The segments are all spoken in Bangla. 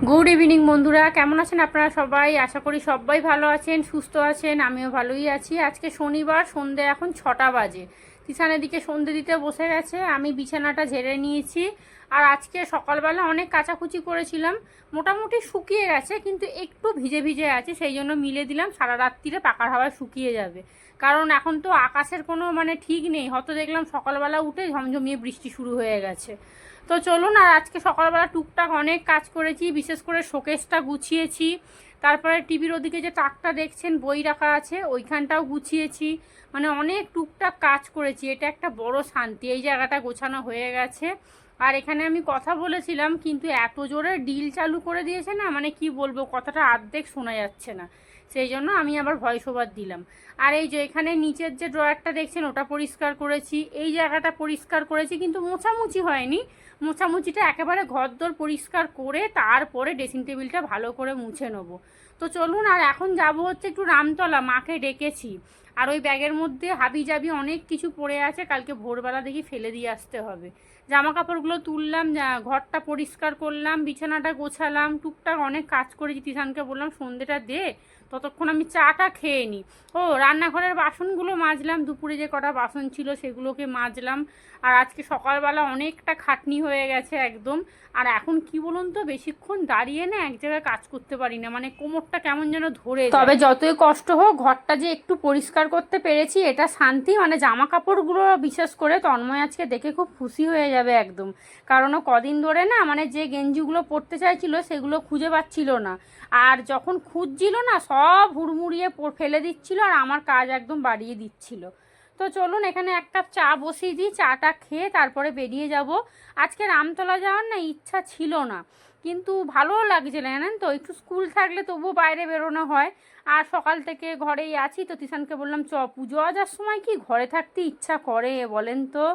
গুড ইভিনিং বন্ধুরা, কেমন আছেন আপনারা সবাই? আশা করি সবাই ভালো আছেন, সুস্থ আছেন। আমিও ভালোই আছি। আজকে শনিবার, সন্ধে এখন 6টা বাজে। কিষানের দিকে সন্ধে দিতে বসে গেছে, আমি বিছানাটা ঝেড়ে নিয়েছি। আর আজকে সকালবেলা অনেক কাচাকুচি করেছিলাম, মোটামুটি শুকিয়ে গেছে, কিন্তু একটু ভিজে ভিজে আছে, সেই জন্য মিলে দিলাম। সারা রাত্রিরে পাকার হাওয়ায় শুকিয়ে যাবে, কারণ এখন তো আকাশের কোনো ঠিক নেই। হয়তো দেখলাম সকালবেলা উঠে ঝমঝমিয়ে বৃষ্টি শুরু হয়ে গেছে। তো চলুন। আর আজকে সকালবেলা টুকটাক অনেক কাজ করেছি, বিশেষ করে শোকেসটা গুছিয়েছি। তারপরে টিভির ওদিকে যে তাকটা দেখছেন বই রাখা আছে, ওইখানটাও গুছিয়েছি। অনেক টুকটাক কাজ করেছি। এটা একটা বড় শান্তি, এই জায়গাটা গোছানো হয়ে গেছে। আর এখানে আমি কথা বলেছিলাম, কিন্তু এত জোরে ডিল চালু করে দিয়েছে না, কি বলবো, কথাটা অর্ধেক শোনা যাচ্ছে না। সেই জন্য আমি আবার ভয়েস ওভার দিলাম। আর এই যে এখানে নিচের যে ড্রয়ারটা দেখছেন, ওটা পরিষ্কার করেছি। এই জায়গাটা পরিষ্কার করেছি, কিন্তু মোছামুছি হয়নি। মোছামুছিটা একেবারে ঘরদোর পরিষ্কার করে তারপরে ড্রেসিং টেবিলটা ভালো করে মুছে নেবো। তো চলুন। আর এখন যাব হচ্ছে একটু রামতলা, মাকে ডেকেছি। আর ওই ব্যাগের মধ্যে হাবি জাবি অনেক কিছু পড়ে আছে, কালকে ভোরবেলা দেখি ফেলে দিয়ে আসতে হবে। জামা কাপড়গুলো তুললাম, ঘরটা পরিষ্কার করলাম, বিছানাটা গোছালাম, টুকটাক অনেক কাজ করেছি। তিশানকে বললাম সন্ধ্যেটা দে, ততক্ষণ আমি চাটা খেয়ে নিই। ও রান্নাঘরের বাসনগুলো মাজলাম, দুপুরে যে কটা বাসন ছিল সেগুলোকে মাজলাম। আর আজকে সকালবেলা অনেকটা খাটনি হয়ে গেছে একদম। আর এখন কি বলুন তো, বেশিক্ষণ দাঁড়িয়ে না এক জায়গায় কাজ করতে পারি না, কোমরটা কেমন যেন ধরে যায়। তবে যতই কষ্ট হোক, ঘরটা যে একটু পরিষ্কার করতে পেরেছি এটা শান্তি। জামা কাপড়গুলো বিশেষ করে তন্ময় আজকে দেখে খুব খুশি হয়ে যাবে একদম। কারণ ও কদিন ধরে না যে গেঞ্জিগুলো পরতে চাইছিল সেগুলো খুঁজে পাচ্ছিল না। আর যখন খুঁজছিল না, সব হুড়মুড়িয়ে ফেলে দিচ্ছিল, আর আমার কাজ একদম বাড়িয়ে দিচ্ছিল। তো চলুন, এখানে এক কাপ চা বসিয়ে দিই, চাটা খেয়ে তারপরে বেরিয়ে যাব। আজকে রামতলা যাওয়ার না ইচ্ছা ছিল না, কিন্তু ভালোও লাগছে না, জানেন তো। একটু স্কুল থাকলে তবুও বাইরে বেরোনো হয়। আর সকাল থেকে ঘরেই আছি, তো তিশানকে বললাম চ, পুজো আজার সময় কি ঘরে থাকতে ইচ্ছা করে বলেন তো।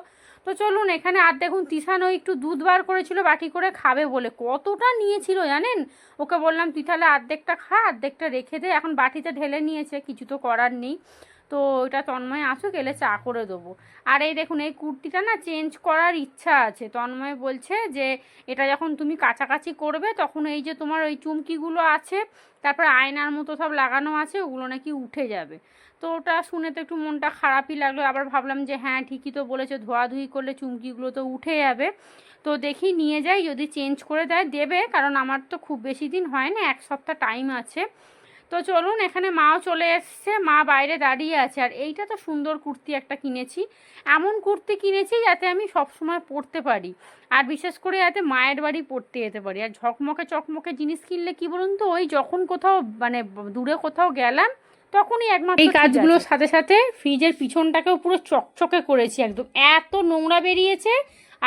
তো চলুন এখানে। আর দেখুন, তিশান ওই একটু দুধ বার করেছিল বাটি করে খাবে বলে, কতটা নিয়েছিল জানেন। ওকে বললাম তুই তাহলে অর্ধেকটা খা, অর্ধেকটা রেখে দে। এখন বাটিতে ঢেলে নিয়েছে, কিছু তো করার নেই। তো ওইটা তন্ময় আসুক, এলে চা করে দেবো। আর এই দেখুন, এই কুর্তিটা না চেঞ্জ করার ইচ্ছা আছে। তন্ময় বলছে যে এটা যখন তুমি কাছাকাছি করবে, তখন এই যে তোমার ওই চুমকিগুলো আছে, তারপর আয়নার মতো সব লাগানো আছে, ওগুলো নাকি উঠে যাবে। তো ওটা শুনে তো একটু মনটা খারাপই লাগলো। আবার ভাবলাম যে হ্যাঁ ঠিকই তো বলেছে, ধোয়াধুয়ি করলে চুমকিগুলো তো উঠে যাবে। তো দেখি নিয়ে যাই, যদি চেঞ্জ করে দেবে, কারণ আমার তো খুব বেশি দিন হয় না, এক সপ্তাহ টাইম আছে। তো চলুন, এখানে মাও চলে এসছে, মা বাইরে দাঁড়িয়ে আছে। আর এইটা তো সুন্দর কুর্তি একটা কিনেছি, এমন কুর্তি কিনেছি যাতে আমি সব সময় পরতে পারি, আর বিশেষ করে যাতে মায়ের বাড়ি পরতে যেতে পারি। আর ঝকমকে চকমকে জিনিস কিনলে কি বলুন তো, ওই যখন কোথাও দূরে কোথাও গেলাম, তখনই একমাত্র এই কাজগুলোর সাথে সাথে ফ্রিজের পিছনটাকেও পুরো চকচকে করেছি একদম, এত নোংরা বেরিয়েছে।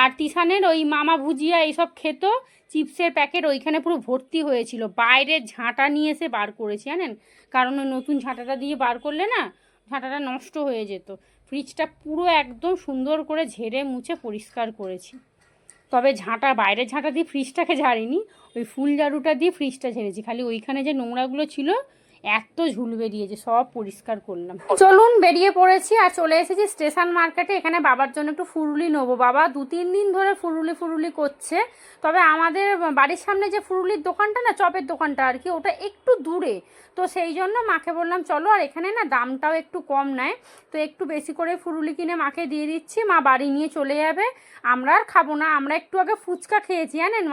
আর তিশানের ওই মামা ভুজিয়া এইসব খেত, চিপসের প্যাকেট ওইখানে পুরো ভর্তি হয়েছিল। বাইরের ঝাঁটা নিয়ে এসে বার করেছি জানেন, কারণ ওই নতুন ঝাঁটাটা দিয়ে বার করলে না ঝাঁটাটা নষ্ট হয়ে যেত। ফ্রিজটা পুরো একদম সুন্দর করে ঝেড়ে মুছে পরিষ্কার করেছি। তবে বাইরের ঝাঁটা দিয়ে ফ্রিজটাকে ঝাড়িনি, ওই ফুল ঝাড়ুটা দিয়ে ফ্রিজটা ঝেড়েছি। খালি ওইখানে যে নোংরাগুলো ছিল, এত ঝুল বেরিয়েছে, সব পরিষ্কার করলাম। চলুন, বেরিয়ে পড়েছি আর চলে এসেছি স্টেশন মার্কেটে। এখানে বাবার জন্য একটু ফুরুলি নেবো। বাবা 2-3 দিন ধরে ফুরুলি করছে। তবে আমাদের বাড়ির সামনে যে ফুরুলির দোকানটা না, চপের দোকানটা আর কি, ওটা একটু দূরে। তো সেই জন্য মাকে বললাম চলো, আর এখানে না দামটাও একটু কম নেয়। তো একটু বেশি করে ফুরুলি কিনে মাকে দিয়ে দিচ্ছি, মা বাড়ি নিয়ে চলে যাবে। আমরা আর খাবো না, আমরা একটু আগে ফুচকা খেয়েছি জানেন,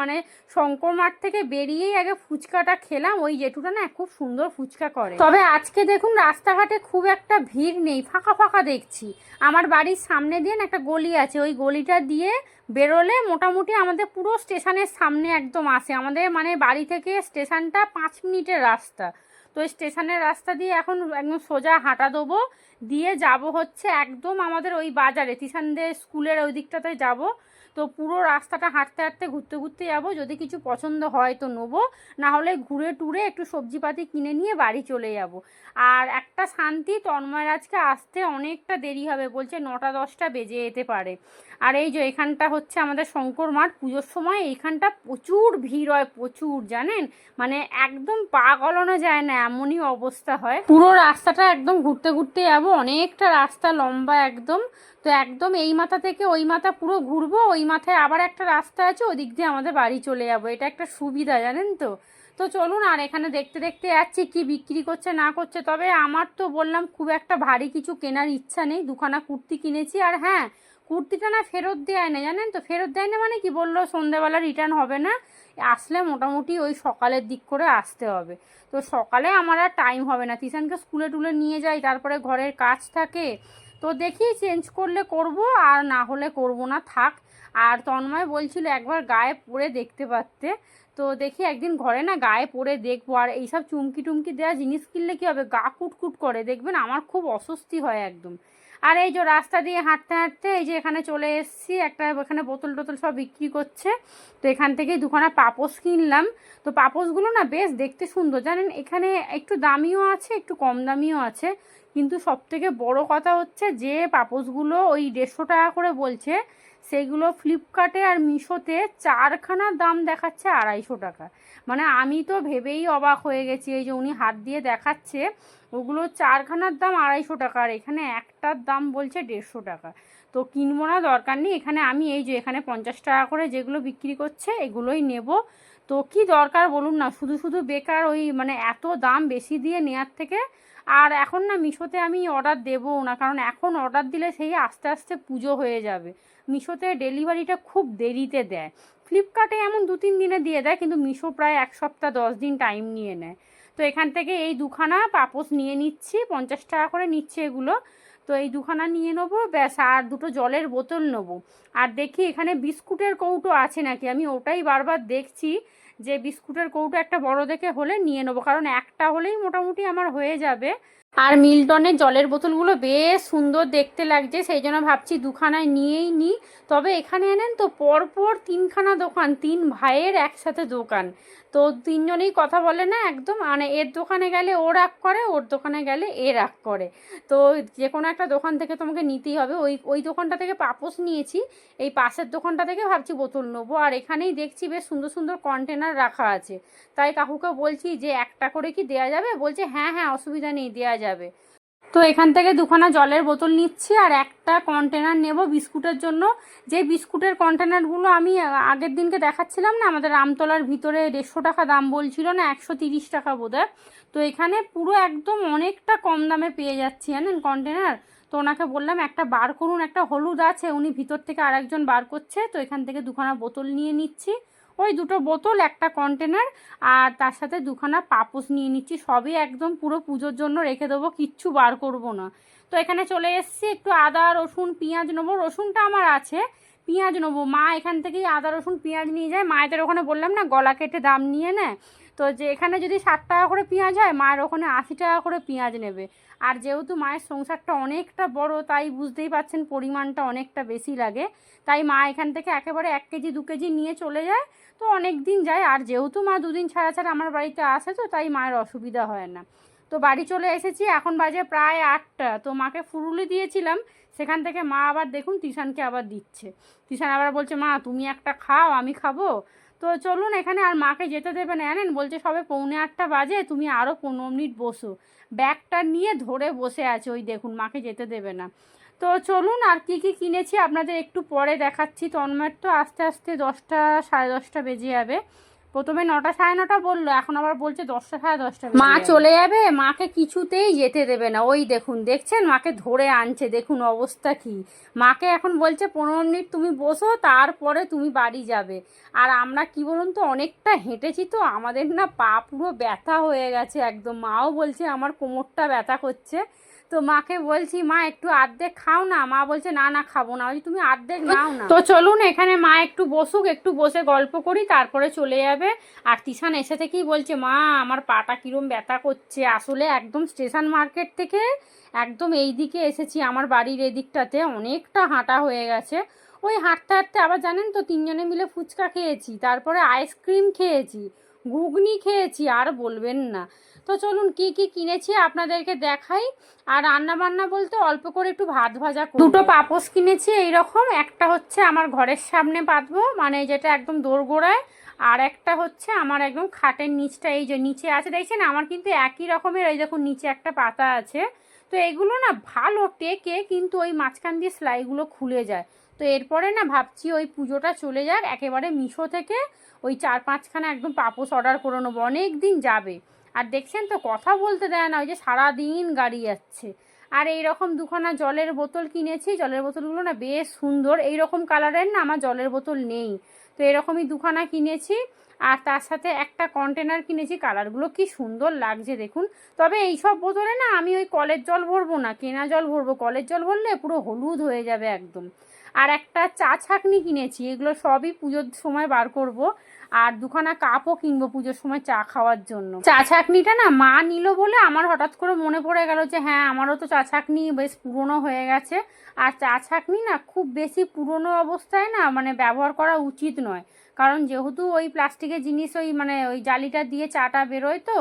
শঙ্কর মাঠ থেকে বেরিয়েই আগে ফুচকাটা খেলাম। ওই জেঠুটা না খুব সুন্দর ফুচকা করে। তবে আজকে দেখুন রাস্তাঘাটে খুব একটা ভিড় নেই, ফাঁকা ফাঁকা দেখছি। আমার বাড়ির সামনে দিয়ে না একটা গলি আছে, ওই গলিটা দিয়ে বেরোলে মোটামুটি আমাদের পুরো স্টেশনের সামনে একদম আসে। আমাদের বাড়ি থেকে স্টেশনটা 5 মিনিটের রাস্তা। তো স্টেশনের রাস্তা দিয়ে এখন একদম সোজা হাঁটা দেবো, দিয়ে যাব হচ্ছে একদম আমাদের ওই বাজারে, তিশানদের স্কুলের ওই দিকটাতে যাব। তো পুরো রাস্তাটা হাঁটতে হাঁটতে ঘুরতে ঘুরতে যাবো। যদি কিছু পছন্দ হয় তো নেবো, না হলে ঘুরে টুরে একটু সবজিপাতি কিনে নিয়ে বাড়ি চলে যাব। আর একটা শান্তি, তন্ময়ের আজকে আসতে অনেকটা দেরি হবে, বলছে 9টা-10টা বেজে যেতে পারে। আর এই যে এখানটা হচ্ছে আমাদের শঙ্কর মাঠ, পুজোর সময় এইখানটা প্রচুর ভিড় হয়, প্রচুর জানেন, একদম পা গলানো যায় না, এমনই অবস্থা হয়। পুরো রাস্তাটা একদম ঘুরতে ঘুরতে যাবো, অনেকটা রাস্তা লম্বা একদম। তো একদম এই মাথা থেকে ওই মাথা পুরো ঘুরবো, ওই মাথায় আবার একটা রাস্তা আছে, ওদিক দিয়ে আমাদের বাড়ি চলে যাবো। এটা একটা সুবিধা, জানেন তো। তো চলুন, আর এখানে দেখতে দেখতে যাচ্ছি কি বিক্রি করছে না করছে। তবে আমার তো বললাম খুব একটা ভারী কিছু কেনার ইচ্ছা নেই, দুখানা কুর্তি কিনেছি। আর হ্যাঁ, কুর্তিটা না ফেরত দেয় না, জানেন তো। ফেরত দেয় না মানে কি, বললো সন্ধেবেলা রিটার্ন হবে না, আসলে মোটামুটি ওই সকালের দিক করে আসতে হবে। তো সকালে আমার আর টাইম হবে না, তিশানকে স্কুলে টুলে নিয়ে যাই, তারপরে ঘরের কাজ থাকে। তো দেখি চেঞ্জ করলে করব, আর না হলে করব না, থাক। আর তন্ময় বলছিল একবার গায়ে পরে দেখতে পারতে, তো দেখি একদিন ঘরে না গায়ে পরে দেখবো। আর এইসব চুমকি টুমকি দেওয়া জিনিস কিনলে কী হবে, গা কুটকুট করে, দেখবেন আমার খুব অস্বস্তি হয় একদম। আর এই যে রাস্তা দিয়ে হাঁটতে হাঁটতে এই যে এখানে চলে এসেছি, একটা এখানে বোতল টোতল সব বিক্রি করছে। তো এখান থেকেই দুখানা পাপোশ কিনলাম। তো পাপোশগুলো না বেশ দেখতে সুন্দর, জানেন। এখানে একটু দামিও আছে, একটু কম দামিও আছে। কিন্তু সবথেকে বড় কথা হচ্ছে যে পাপোশগুলো ওই 150 টাকা করে বলছে, সেগুলো ফ্লিপকার্টে আর মিশোতে 4খানার দাম দেখাচ্ছে 250 টাকা। মানে আমি তো ভেবেই অবাক হয়ে গেছি। এই যে উনি হাত দিয়ে দেখাচ্ছে, ওগুলো 4খানার দাম 250 টাকা, আর এখানে একটার দাম বলছে 150 টাকা। তো কিনবো না, দরকার নেই। এখানে আমি এই যে এখানে 50 টাকা করে যেগুলো বিক্রি করছে এগুলোই নেব। তো কি দরকার বলুন না, শুধু শুধু বেকার ওই মানে এত দাম বেশি দিয়ে নেওয়ার থেকে। আর এখন না মিশোতে আমি অর্ডার দেবো না, কারণ এখন অর্ডার দিলে সেই আস্তে আস্তে পুজো হয়ে যাবে। মিশোতে ডেলিভারিটা খুব দেরিতে দেয়। ফ্লিপকার্টে এমন 2-3 দিনে দিয়ে দেয়, কিন্তু মিশো প্রায় 1 সপ্তাহ 10 দিন টাইম নিয়ে নেয়। তো এখান থেকে এই দুখানা পাপোশ নিয়ে নিচ্ছি, 50 টাকা করে নিচ্ছে এগুলো। তো এই দুখানা নিয়ে নেবো ব্যাস, আর দুটো জলের বোতল নেবো। আর দেখি এখানে বিস্কুটের কৌটো আছে নাকি, আমি ওটাই বারবার দেখছি যে বিস্কুটের কৌটো একটা বড় দেখে হলে নিয়ে নেবো, কারণ একটা হলেই মোটামুটি আমার হয়ে যাবে। আর মিল্টনের জলের বোতলগুলো বেশ সুন্দর দেখতে লাগছে, সেই জন্য ভাবছি দুখানায় নিয়েই নিই। তবে এখানে এনেন তো পরপর 3খানা দোকান, 3 ভাইয়ের একসাথে দোকান। তো তিনজনেই কথা বলে না একদম, মানে এর দোকানে গেলে ও রাগ করে, ওর দোকানে গেলে এ রাগ করে। তো যে কোনো একটা দোকান থেকে তোমাকে নিতেই হবে। ওই ওই দোকানটা থেকে পাপোশ নিয়েছি, এই পাশের দোকানটা থেকে ভাবছি বোতল নেবো। আর এখানেই দেখছি বেশ সুন্দর সুন্দর কন্টেনার রাখা আছে, তাই কাকুকে বলছি যে একটা করে কি দেওয়া যাবে, বলছে হ্যাঁ হ্যাঁ অসুবিধা নেই, দেওয়া যাবে। তো এখান থেকে দুখানা জলের বোতল নিচ্ছি, আর একটা কন্টেনার নেব বিস্কুটের জন্য। যে বিস্কুটের কন্টেনারগুলো আমি আগের দিনকে দেখাচ্ছিলাম না, আমাদের আমতলার ভিতরে 150 টাকা দাম বলছিল না, 130 টাকা বোধহয়। তো এখানে পুরো একদম অনেকটা কম দামে পেয়ে যাচ্ছি, জানেন কন্টেনার। তো ওনাকে বললাম একটা বার করুন, একটা হলুদ আছে, উনি ভিতর থেকে আরেকজন বার করছে। তো এখান থেকে দুখানা বোতল নিয়ে নিচ্ছি, ওই দুটো বোতল একটা কন্টেনার, আর তার সাথে দুখানা পাপোশ নিয়ে নিচ্ছি। সবই একদম পুরো পুজোর জন্য রেখে দেবো, কিচ্ছু বার করব না। তো এখানে চলে এসেছি, একটু আদা রসুন পেঁয়াজ নেবো। রসুনটা আমার আছে, পেঁয়াজ নেবো। মা এখান থেকেই আদা রসুন পেঁয়াজ নিয়ে যায়, মায়েদের ওখানে বললাম না গলা কেটে দাম নিয়ে নেয়। তো যে এখানে যদি 60 টাকা করে পেঁয়াজ হয়, মায়ের ওখানে 80 টাকা করে পেঁয়াজ নেবে। আর যেহেতু মায়ের সংসারটা অনেকটা বড়, তাই বুঝতেই পাচ্ছেন পরিমাণটা অনেকটা বেশি লাগে। তাই মা এখান থেকে একেবারে 1 কেজি 2 কেজি নিয়ে চলে যায়। তো অনেক দিন যায়, আর যেহেতু মা 2 দিন ছাড়া ছাড়া আমার বাড়িতে আসে, তো তাই মায়ের অসুবিধা হয় না। তো বাড়ি চলে এসেছি, এখন বাজে প্রায় 8টা। তো মাকে ফুরুলি দিয়েছিলাম, সেখান থেকে মা আবার দেখুন তিশানকে আবার দিচ্ছে। তিশান আবার বলছে মা তুমি একটা খাও, আমি খাবো। তো চলুন, এখানে আর মাকে যেতে দেবে না, জানেন। বলছে সবে 7:45 বাজে, তুমি আরও 15 মিনিট বসো। ব্যাগটা নিয়ে ধরে বসে আছে, ওই দেখুন, মাকে যেতে দেবে না। তো চলুন, আর কি কি কিনেছি আপনাদের একটু পরে দেখাচ্ছি। তন্ময়ের তো আস্তে আস্তে 10টা 10:30 বেজে যাবে। প্রথমে 9টা 9:30 বললো, এখন আবার বলছে 10টা 10:30 মা চলে যাবে, মাকে কিছুতেই যেতে দেবে না। ওই দেখুন, দেখছেন মাকে ধরে আনছে, দেখুন অবস্থা কি। মাকে এখন বলছে 15 মিনিট তুমি বসো, তারপরে তুমি বাড়ি যাবে। আর আমরা কি বলুন তো, অনেকটা হেঁটেছি, তো আমাদের না পা পুরো ব্যথা হয়ে গেছে একদম। মাও বলছে আমার কোমরটা ব্যথা করছে। তো মাকে বলছি মা একটু অর্ধেক খাও না, মা বলছে না না খাবো না, ওই তুমি অর্ধেক নাও না। তো চলুন, এখানে মা একটু বসুক, একটু বসে গল্প করি, তারপরে চলে যাবে। আর তিশান এসে থেকেই বলছে মা আমার পাটা কিরম ব্যথা করছে। আসলে একদম স্টেশন মার্কেট থেকে একদম এই দিকে এসেছি, আমার বাড়ির এদিকটাতে অনেকটা হাঁটা হয়ে গেছে। ওই হাঁটতে হাঁটতে আবার জানেন তো 3 জনে মিলে ফুচকা খেয়েছি, তারপরে আইসক্রিম খেয়েছি, ঘুগনি খেয়েছি, আর বলবেন না। তো চলুন কি কি কিনেছি আপনাদেরকে দেখাই। আর রান্না বান্না বলতে অল্প করে একটু ভাত ভাজা, দুটো পাপোশ কিনেছি এইরকম। একটা হচ্ছে আমার ঘরের সামনে পাতবো, মানে যেটা একদম দোরগোড়ায়। আর একটা হচ্ছে আমার একদম খাটের নিচটা, এই যে নিচে আছে দেখছেন, আমার কিন্তু একই রকমের, এই দেখুন নিচে একটা পাতা আছে। তো এগুলো না ভালো টেকে, কিন্তু ওই মাঝখান দিয়ে সেলাইগুলো খুলে যায়। তো এরপরে না ভাবছি ওই পুজোটা চলে যাক, একেবারে মিশো থেকে ওই 4-5খানা একদম পাপোশ অর্ডার করে নেবো, অনেক দিন যাবে। আর দেখছেন তো কথা বলতে দেয় না, ওই যে সারাদিন গাড়ি যাচ্ছে। আর এইরকম দুখানা জলের বোতল কিনেছি, জলের বোতলগুলো না বেশ সুন্দর, এইরকম কালারের না আমার জলের বোতল নেই, তো এরকমই দুখানা কিনেছি। আর তার সাথে একটা কন্টেনার কিনেছি, কালারগুলো কি সুন্দর লাগছে দেখুন। তবে এইসব বোতলে না আমি ওই কলের জল ভরবো না, কেনা জল ভরবো, কলের জল ভরলে পুরো হলুদ হয়ে যাবে একদম। আর একটা চা ছাঁকনি কিনেছি, এগুলো সবই পুজোর সময় বার করব। আর দুখানা কাপও কিনবো পুজোর সময় চা খাওয়ার জন্য। চা ছাঁকনিটা না মা নিল বলে আমার হঠাৎ করে মনে পড়ে গেল যে হ্যাঁ আমারও তো চা ছাঁকনি বেশ পুরনো হয়ে গেছে। আর চা ছাঁকনি না খুব বেশি পুরনো অবস্থায় না মানে ব্যবহার করা উচিত নয়, কারণ যেহেতু ওই প্লাস্টিকের জিনিস ওই মানে ওই জালিটা দিয়ে চাটা বেরোয়, তো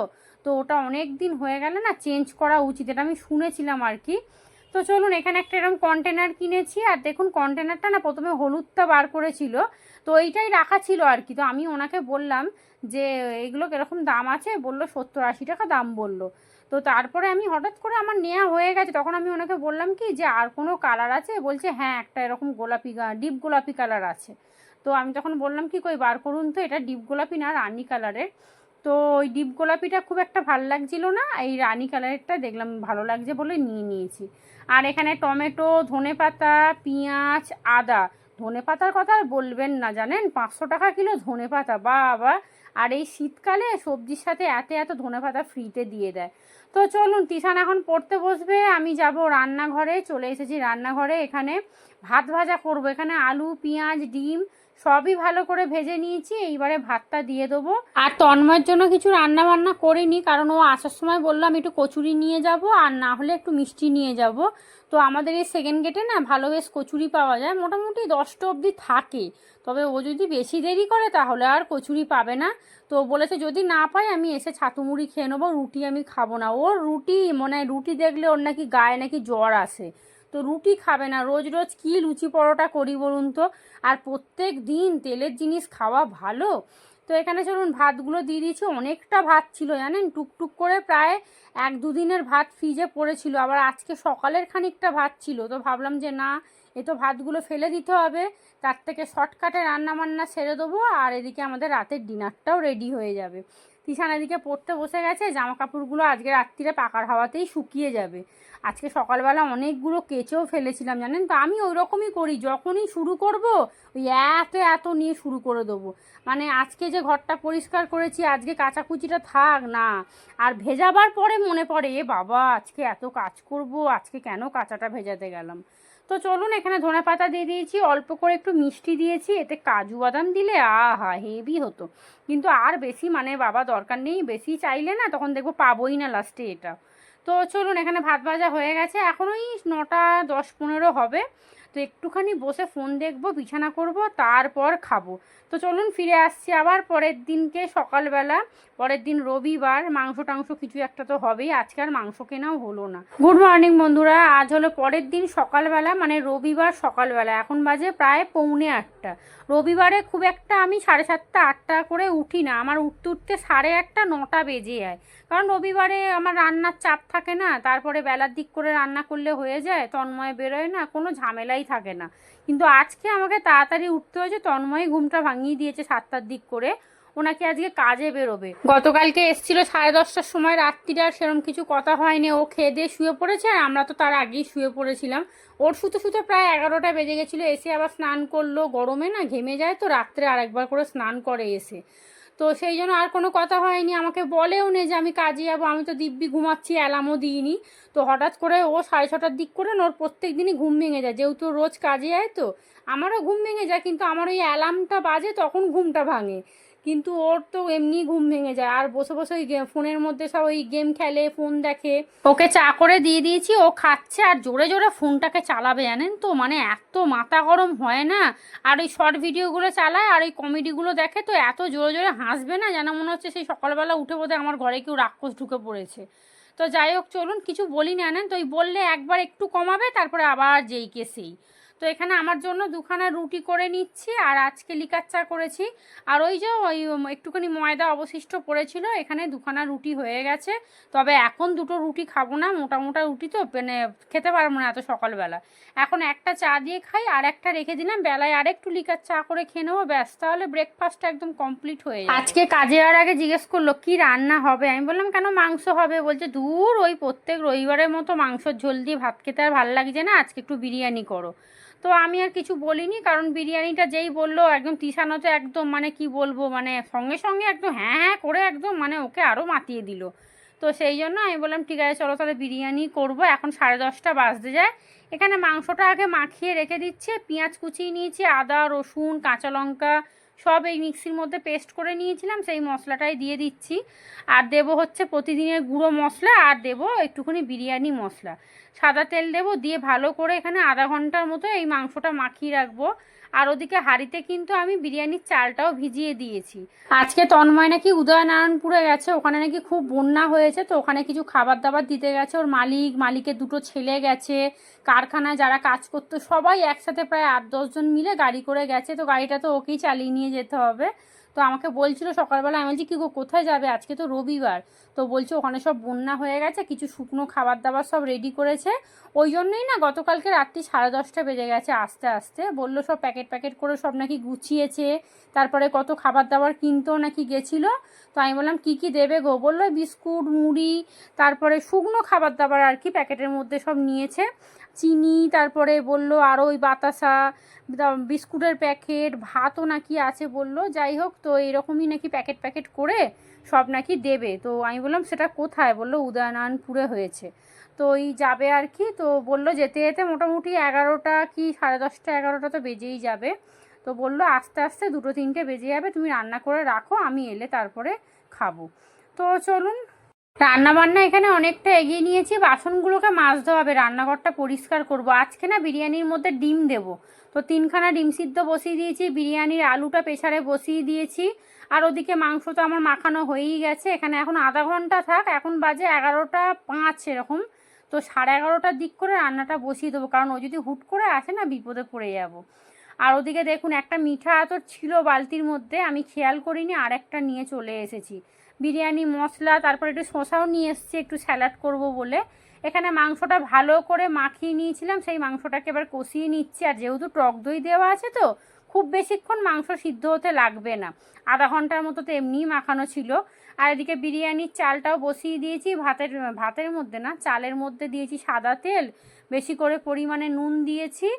তো ওটা অনেক দিন হয়ে গেলে না চেঞ্জ করা উচিত, এটা আমি শুনেছিলাম আর কি। তো চলুন, এখানে একটা এরকম কন্টেনার কিনেছি। আর দেখুন কন্টেনারটা না প্রথমে হলুদটা বার করেছিল, তো এইটাই রাখা ছিল আর কি। তো আমি ওনাকে বললাম যে এগুলো কীরকম দাম আছে, বললো 70-80 টাকা দাম বললো। তো তারপরে আমি হঠাৎ করে আমার নেওয়া হয়ে গেছে, তখন আমি ওনাকে বললাম কি যে আর কোনো কালার আছে, বলছে হ্যাঁ একটা এরকম গোলাপি ডিপ গোলাপি কালার আছে। তো আমি তখন বললাম কি কই বার করুন তো, এটা ডিপ গোলাপি না রানি কালারের। তো ওই ডিপ গোলাপিটা খুব একটা ভালো লাগছিল না, এই রানি কালারেরটা দেখলাম ভালো লাগছে বলে নিয়ে নিয়েছি। আর এখানে টমেটো, ধনেপাতা, পেঁয়াজ, আদা। ধনেপাতার কথা আর বলবেন না, জানেন 500 টাকা কিলো ধনেপাতা, বাবা! আর এই শীতকালে সবজির সাথে এত এত ধনেপাতা ফ্রিতে দিয়ে দেয়। তো চলুন, তিশান এখন পড়তে বসবে, আমি যাব রান্নাঘরে। চলে এসেছি রান্নাঘরে, এখানে ভাত ভাজা করব। এখানে আলু, পেঁয়াজ, ডিম সবই ভালো করে ভেজে নিয়েছি, এইবারে ভাতটা দিয়ে দেবো। আর তন্ময়ের জন্য কিছু রান্না বান্না করিনি, কারণ ও আসার সময় বললাম একটু কচুরি নিয়ে যাব, আর না হলে একটু মিষ্টি নিয়ে যাব। তো আমাদের এই সেকেন্ড গেটে না ভালো বেশ কচুরি পাওয়া যায়, মোটামুটি 10টা অবধি থাকে। তবে ও যদি বেশি দেরি করে তাহলে আর কচুরি পাবে না। তো বলেছে যদি না পাই আমি এসে ছাতু মুড়ি খেয়ে নেবো, রুটি আমি খাবো না। ওর রুটি মানে রুটি দেখলে ওর নাকি গায়ে নাকি জ্বর আসে, তো রুটি খাবে না। রোজ রোজ কি লুচি পরোটা করি বলুন তো, আর প্রত্যেক দিন তেলের জিনিস খাওয়া ভালো? তো এখানে চলুন ভাতগুলো দিয়ে দিয়েছি, অনেকটা ভাত ছিল জানেন, টুকটুক করে প্রায় 1-2 দিনের ভাত ফ্রিজে পড়েছিল। আবার আজকে সকালের খানিকটা ভাত ছিল, তো ভাবলাম যে না, এ তো ভাতগুলো ফেলে দিতে হবে, তার থেকে শর্টকাটে রান্না বান্না সেরে দেবো, আর এদিকে আমাদের রাতের ডিনারটাও রেডি হয়ে যাবে। তিশান এদিকে পড়তে বসে গেছে, জামা কাপড়গুলো আজকে রাত্রিরে পাকার হাওয়াতেই শুকিয়ে যাবে। আজকে সকালবেলা অনেকগুলো কেচেও ফেলেছিলাম জানেন, তো আমি ওই রকমই করি, যখনই শুরু করব ওই এত এত নিয়ে শুরু করে দেবো। মানে আজকে যে ঘরটা পরিষ্কার করেছি, আজকে কাচাকুচিটা থাক না, আর ভেজাবার পরে মনে পড়ে এ বাবা আজকে এত কাজ করব, আজকে কেন কাঁচাটা ভেজাতে গেলাম। তো চলুন, এখানে ধনেপাতা দিয়ে দিয়েছি, অল্প করে একটু মিষ্টি দিয়েছি, এতে কাজু বাদাম দিলে আহা হেভি হতো। কিন্তু আর বেশি মানে বাবা দরকার নেই, বেশি চাইলে না তখন দেখবো পাবোই না লাস্টে এটা। তো চলুন, এখানে ভাত ভাজা হয়ে গেছে, এখন ওই 9টা 10-15 হবে। তো একটুখানি বসে ফোন দেখবো, বিছানা করব, তারপর খাবো। তো চলুন ফিরে আসছি আবার পরের দিনকে সকালবেলা। পরের দিন রবিবার, মাংস টাংস কিছু একটা তো হবেই, আজকে আর মাংস কেনাও হলো না। গুড মর্নিং বন্ধুরা, আজ হলো পরের দিন সকালবেলা, মানে রবিবার সকালবেলা, এখন বাজে প্রায় 7:45। রবিবারে খুব একটা আমি 7:30 8টা করে উঠি না, আমার উঠতে উঠতে 8:30 9টা বেজে যায়। কারণ রবিবারে আমার রান্নার চাপ থাকে না, তারপরে বেলার দিক করে রান্না করলে হয়ে যায়, তন্ময় বেরোয় না, কোনো ঝামেলাই থাকে না। কিন্তু আজকে আমাকে তাড়াতাড়ি উঠতে হয়েছে, তন্ময় ঘুমটা ভাঙিয়ে দিয়েছে 7টার দিক করে, ওনাকে আজকে কাজে বেরোবে। গতকালকে এসেছিল 10:30টার সময়, রাত্রিরে আর সেরকম কিছু কথা হয়নি, ও খেয়ে দিয়ে শুয়ে পড়েছে, আর আমরা তো তার আগেই শুয়ে পড়েছিলাম। ওর শুতে শুতে প্রায় 11টা বেজে গেছিলো, এসে আবার স্নান করলো, গরমে না ঘেমে যায়, তো রাত্রে আরেকবার করে স্নান করে এসে। তো সেই জন্য আর কোনো কথা হয়নি, আমাকে বলেও নে যে আমি কাজে যাবো, আমি তো দিব্যি ঘুমাচ্ছি, অ্যালার্মও দিইনি। তো হঠাৎ করে ও 6:30টার দিক করে ওর প্রত্যেক দিনই ঘুম ভেঙে যায়, যেহেতু রোজ কাজে যায়, তো আমারও ঘুম ভেঙে যায়, কিন্তু আমার ওই অ্যালার্মটা বাজে তখন ঘুমটা ভাঙে, কিন্তু ওর তো এমনি ঘুম ভেঙে যায়। আর বসে বসে ওই ফোনের মধ্যে সব ওই গেম খেলে, ফোন দেখে। ওকে চা করে দিয়ে দিয়েছি, ও খাচ্ছে, আর জোরে জোরে ফোনটাকে চালাবে জানেন তো, মানে এত মাথা গরম হয় না। আর ওই শর্ট ভিডিওগুলো চালায়, আর ওই কমেডিগুলো দেখে, তো এত জোরে জোরে হাসবে না, যেন মনে হচ্ছে সেই সকালবেলা উঠে বোধহয় আমার ঘরে কেউ রাক্ষস ঢুকে পড়েছে। তো যাই হোক চলুন, কিছু বলি না, তো ওই বললে একবার একটু কমাবে, তারপরে আবার যেই কে সেই। তো এখানে আমার জন্য দুখানা রুটি করে নিচ্ছি, আর আজকে লিকার চা করেছি। আর ওই যে ওই একটুখানি ময়দা অবশিষ্ট পড়েছিল, এখানে দুখানা রুটি হয়ে গেছে। তবে এখন দুটো রুটি খাবো না, মোটা মোটা রুটি তো মানে খেতে পারবো না এত সকালবেলা। এখন একটা চা দিয়ে খাই, আর একটা রেখে দিলাম, বেলায় আরেকটু লিকার চা করে খেয়ে নেবো, ব্যাস, তাহলে ব্রেকফাস্টটা একদম কমপ্লিট হয়ে যাবে। আজকে কাজে আর আগে জিজ্ঞেস করলো কি রান্না হবে, আমি বললাম কেন মাংস হবে, বলছে দূর ওই প্রত্যেক রবিবারের মতো মাংসর ঝোল দিয়ে ভাত খেতে আর ভালো লাগছে না, আজকে একটু বিরিয়ানি করো। তো আমি আর কিছু বলিনি, কারণ বিরিয়ানিটা যেই বললো একদম তিশানো তো একদম মানে কি বলবো, মানে সঙ্গে সঙ্গে একদম হ্যাঁ হ্যাঁ করে একদম মানে ওকে আরও মাতিয়ে দিল। তো সেই জন্য আমি বললাম ঠিক আছে চলো তাহলে বিরিয়ানি করব। এখন 10:30 বাজতে যায়। এখানে মাংসটা আগে মাখিয়ে রেখে দিচ্ছে, পেঁয়াজ কুচিয়ে নিয়েছি, আদা রসুন কাঁচা লঙ্কা সব এই মিক্সির মধ্যে পেস্ট করে নিয়েছিলাম, সেই মশলাটাই দিয়ে দিচ্ছি। আর দেবো হচ্ছে প্রতিদিনের গুঁড়ো মশলা, আর দেবো একটুখানি বিরিয়ানি মশলা, সাদা তেল দেবো, দিয়ে ভালো করে এখানে আধা ঘন্টার মতো এই মাংসটা মাখিয়ে রাখবো। আর ওদিকে হাঁড়িতে কিন্তু আমি বিরিয়ানির চালটাও ভিজিয়ে দিয়েছি। আজকে তন্ময় নাকি উদয়নারায়ণপুরে গেছে, ওখানে নাকি খুব বন্যা হয়েছে, তো ওখানে কিছু খাবার দাবার দিতে গেছে। ওর মালিকের দুটো ছেলে গেছে, কারখানায় যারা কাজ করতো সবাই একসাথে প্রায় 8-10 জন মিলে গাড়ি করে গেছে। তো গাড়িটা তো ওকেই চালিয়ে নিয়ে যেতে হবে। তো আমাকে বলছিল সকালবেলা, আমি বলছি কী গো কোথায় যাবে, আজকে তো রবিবার। তো বলছে ওখানে সব বন্যা হয়ে গেছে, কিছু শুকনো খাবার দাবার সব রেডি করেছে। ওই জন্যই না গতকালকে রাত্রি 10:30 বেজে গেছে আসতে আসতে। বললো সব প্যাকেট প্যাকেট করে সব নাকি গুছিয়েছে, তারপরে কত খাবার দাবার কিনতেও নাকি গেছিলো। তো আমি বললাম কী কী দেবে গো, বললো বিস্কুট মুড়ি, তারপরে শুকনো খাবার দাবার আর কি প্যাকেটের মধ্যে সব নিয়েছে, চিনি, তারপরে বললো আরও ওই বাতাসা, বিস্কুটের প্যাকেট, ভাতও নাকি আছে বললো। যাই হোক, তো এরকমই নাকি প্যাকেট প্যাকেট করে সব নাকি দেবে। তো আমি বললাম সেটা কোথায়, বললো উদয়নারায়ণপুরে হয়েছে। তো ওই যাবে আর কি। তো বললো যেতে যেতে মোটামুটি 11টা কি 10:30 11টা তো বেজেই যাবে। তো বললো আস্তে আস্তে 2-3টে বেজে যাবে, তুমি রান্না করে রাখো, আমি এলে তারপরে খাবো। তো চলুন, রান্না বান্না এখানে অনেকটা এগিয়ে নিয়েছি, বাসনগুলোকে মাজতে হবে, রান্নাঘরটা পরিষ্কার করব। আজকে না বিরিয়ানির মধ্যে ডিম দেব, তো 3খানা ডিম সিদ্ধ বসিয়ে দিয়েছি, বিরিয়ানির আলুটা প্রেসারে বসিয়ে দিয়েছি। আর ওদিকে মাংস তো আমার মাখানো হয়েই গেছে। এখানে এখন আধা ঘন্টা থাক, এখন বাজে 11টা 5 এরকম। তো 11:30টার দিক করে রান্নাটা বসিয়ে দেবো, কারণ ও যদি হুট করে আসে না বিপদে পড়ে যাব। আর ওদিকে দেখুন একটা মিঠা আতর ছিল বালতির মধ্যে, আমি খেয়াল করিনি, আর একটা নিয়ে চলে এসেছি। বিরিয়ানি মশলা, তারপর একটু শসাও নিয়ে এসেছি একটু স্যালাড করব বলে। এখানে মাংসটা ভালো করে মাখিয়ে নিয়েছিলাম, সেই মাংসটাকে এবার কষিয়ে নিচ্ছি। আর যেহেতু টক দই দেওয়া আছে, তো খুব বেশিক্ষণ মাংস সিদ্ধ হতে লাগবে না, আধা ঘন্টার মতো তো এমনিই মাখানো ছিল। আর এদিকে বিরিয়ানির চালটাও বসিয়ে দিয়েছি, ভাতের মধ্যে না চালের মধ্যে দিয়েছি সাদা তেল, বেশি করে পরিমাণে নুন দিয়েছি,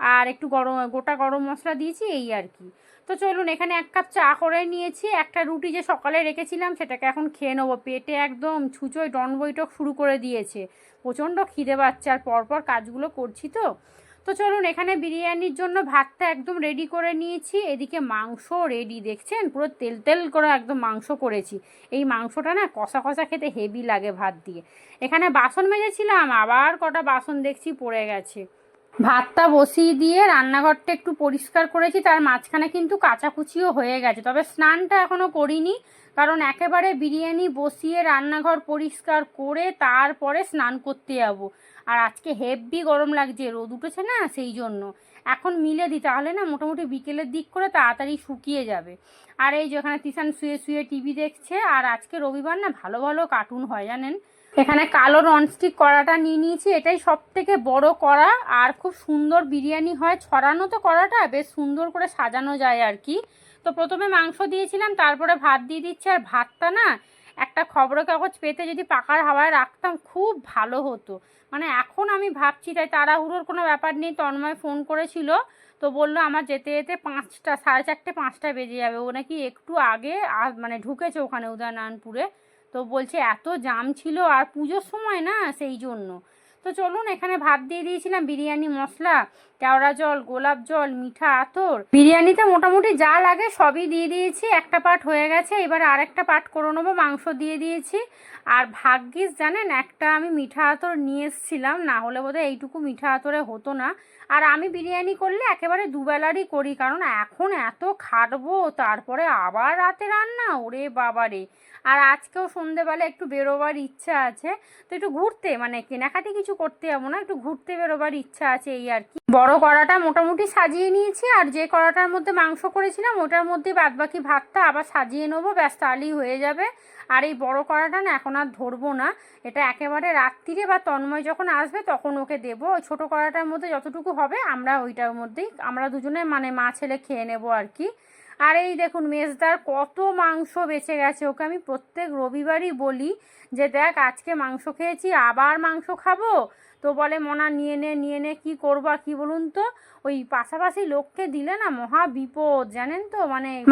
আর একটু গোটা গরম মশলা দিয়েছি, এই আর কি। তো চলুন, এখানে 1 কাপ চা করে নিয়েছি, একটা রুটি যে সকালে রেখেছিলাম সেটাকে এখন খেয়ে নেবো। পেটে একদম ছুঁচোয় ডন বৈঠক শুরু করে দিয়েছে, প্রচণ্ড খিদে পাচ্ছে, আর পরপর কাজগুলো করছি তো। তো চলুন, এখানে বিরিয়ানির জন্য ভাতটা একদম রেডি করে নিয়েছি, এদিকে মাংস রেডি, দেখছেন পুরো তেল তেল করে একদম মাংস করেছি। এই মাংসটা না কষা কষা খেতে হেভি লাগে ভাত দিয়ে। এখানে বাসন মেজেছিলাম, আবার কটা বাসন দেখছি পড়ে গেছে। ভাতটা বসিয়ে দিয়ে রান্নাঘরটা একটু পরিষ্কার করেছি, তার মাঝখানে কিন্তু কাচাকুচিও হয়ে গেছে, তবে স্নানটা এখনও করিনি, কারণ একেবারে বিরিয়ানি বসিয়ে রান্নাঘর পরিষ্কার করে তারপরে স্নান করতে যাবো। আর আজকে হেভি গরম লাগছে, রোদ উঠেছে না, সেই জন্য এখন মিলে দিই, তাহলে না মোটামুটি বিকেলের দিক করে তাড়াতাড়ি শুকিয়ে যাবে। আর এই যেখানে তিশান শুয়ে শুয়ে টিভি দেখছে, আর আজকে রবিবার না ভালো ভালো কার্টুন হয় জানেন। এখানে কালো ননস্টিক কড়াটা নিয়ে নিয়েছি, এটাই সব থেকে বড় কড়া, আর খুব সুন্দর বিরিয়ানি হয়, ছড়ানো তো কড়াটা বেশ সুন্দর করে সাজানো যায় আর কি। তো প্রথমে মাংস দিয়েছিলাম, তারপরে ভাত দিয়ে দিচ্ছি। আর ভাতটা না একটা খবরের কাগজ পেতে যদি পাকার হাওয়ায় রাখতাম খুব ভালো হতো, মানে এখন আমি ভাবছি, তাই তাড়াহুড়োর কোনো ব্যাপার নেই। তন্ময় ফোন করেছিল, তো বললো আমার যেতে যেতে 5টা 4:30 5টা বেজে যাবে, ও নাকি একটু আগে মানে ঢুকেছে ওখানে উদয়নারায়ণপুরে। তো বলছে এত জাম ছিল, আর পুজোর সময় না, সেই জন্য। তো চলুন, এখানে ভাত দিয়ে দিয়েছিলাম, বিরিয়ানি মশলা, কেওড়া জল, গোলাপ জল, মিঠা আতর, বিরিয়ানিতে মোটামুটি যা লাগে সবই দিয়ে দিয়েছি। একটা পার্ট হয়ে গেছে, এবার আরেকটা পার্ট করে নেবো, মাংস দিয়ে দিয়েছি। আর ভাগ্যিস জানেন একটা আমি মিঠা আতর নিয়ে এসেছিলাম, না হলে বোধহয় এইটুকু মিঠা আতরে হতো না। আর আমি বিরিয়ানি করলে একেবারে দুবেলারই করি, কারণ এখন এত খাটবো, তারপরে আবার রাতে রান্না, ওরে বাবারে। আর আজকেও সন্ধেবেলা একটু বেরোবার ইচ্ছা আছে, তো একটু ঘুরতে, মানে কেনাকাটি কিছু করতে যাবো না, একটু ঘুরতে বেরোবার ইচ্ছা আছে, এই আর কি। বড় কড়াটা মোটামুটি সাজিয়ে নিয়েছি, আর যে কড়াটার মধ্যে মাংস করেছিলাম ওটার মধ্যে বাদবাকি ভাতটা আবার সাজিয়ে নেবো, ব্যাস তাহলেই হয়ে যাবে। আর এই বড় কড়াটা না এখন আর ধরবো না, এটা একেবারে রাত্রিরে বা তন্ময় যখন আসবে তখন ওকে দেবো। ওই ছোটো কড়াটার মধ্যে যতটুকু হবে আমরা ওইটার মধ্যেই আমরা দুজনে মানে মা ছেলে খেয়ে নেবো আর কি। আর এই দেখুন মেজদার কত মাংস বেঁচে গেছে, ওকে আমি প্রত্যেক রবিবারই বলি যে দেখ আজকে মাংস খেয়েছি আবার মাংস খাবো, তো বলে মনা নিয়ে নে কী করবো আর কি বলুন তো। ওই পাশাপাশি লোককে দিলে না মহা বিপদ জানেন তো,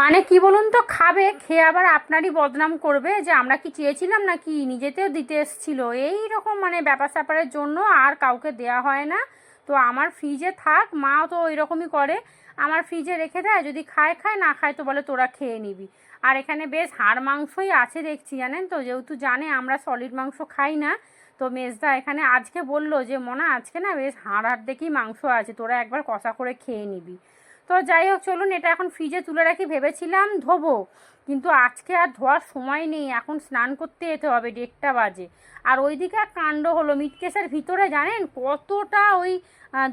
মানে কি বলুন তো, খাবে খেয়ে আবার আপনারই বদনাম করবে যে আমরা কি চেয়েছিলাম নাকি, নিজেতেও দিতে এসেছিল, এই রকম মানে ব্যাপার স্যাপারের জন্য আর কাউকে দেয়া হয় না। তো আমার ফ্রিজে থাক, মাও তো ওই রকমই করে, আমার ফ্রিজে রেখে দেয়, যদি খায় খায় না খায় তো বলে তোরা খেয়ে নিবি। আর এখানে বেশ হাড় মাংসই আছে দেখছি জানেন তো, যেহেতু জানে আমরা সলিড মাংস খাই না, তো মেজদা এখানে আজকে বললো যে মনা আজকে না বেশ হাড় দেখেই মাংস আছে, তোরা একবার কষা করে খেয়ে নিবি। তো যাই হোক চলুন, এটা এখন ফ্রিজে তুলে রাখি, ভেবেছিলাম ধোবো কিন্তু আজকে আর ধোয়ার সময় নেই, এখন স্নান করতে যেতে হবে, 1:30 বাজে। আর ওইদিকে কাণ্ড হলো, মিটকেসের ভিতরে জানেন কতটা ওই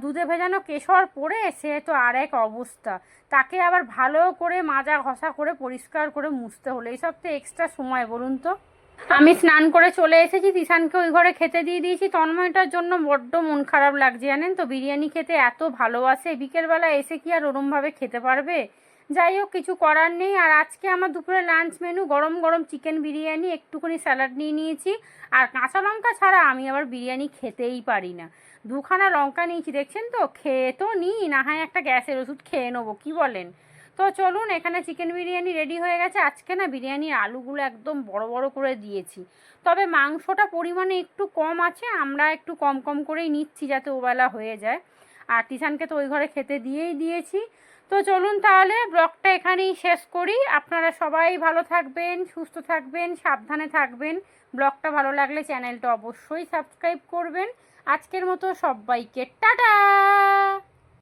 দুধে ভেজানো কেশর পড়ে, সে তো আর এক অবস্থা, তাকে আবার ভালো করে মাজা ঘষা করে পরিষ্কার করে মুছতে হলো, এইসব তো এক্সট্রা সময় বলুন তো। আমি স্নান করে চলে এসেছি, তিশানকে ওই ঘরে খেতে দিয়ে দিয়েছি, তন্ময়টার জন্য বড্ড মন খারাপ লাগছে জানেন তো, বিরিয়ানি খেতে এত ভালোবাসে, বিকেলবেলা এসে কি আর ওরমভাবে খেতে পারবে। যাই হোক কিছু করার নেই। আর আজকে আমার দুপুরে লাঞ্চ মেনু গরম গরম চিকেন বিরিয়ানি, একটুখানি স্যালাড নিয়ে নিয়েছি, আর কাঁচা লঙ্কা ছাড়া আমি আবার বিরিয়ানি খেতেই পারি না। 2খানা লঙ্কা নিয়েছি দেখছেন তো, খেয়ে তো নিই, না হয় একটা গ্যাসের ওষুধ খেয়ে নেবো, কী বলেন। তো চলুন, এখানে চিকেন বিরিয়ানি রেডি হয়ে গেছে। আজকে না বিরিয়ানির আলুগুলো একদম বড় বড় করে দিয়েছি, তবে মাংসটা পরিমাণে একটু কম আছে, আমরা একটু কম কম করেই নিচ্ছি যাতে ওবেলা হয়ে যায়। আর তিশানকে তো ওই ঘরে খেতে দিয়েই দিয়েছি। তো চলুন তাহলে ব্লগটা এখানেই শেষ করি, আপনারা সবাই ভালো থাকবেন, সুস্থ থাকবেন, সাবধানে থাকবেন। ব্লগটা ভালো লাগলে চ্যানেলটা অবশ্যই সাবস্ক্রাইব করবেন। আজকের মতো সবাইকে টাটা।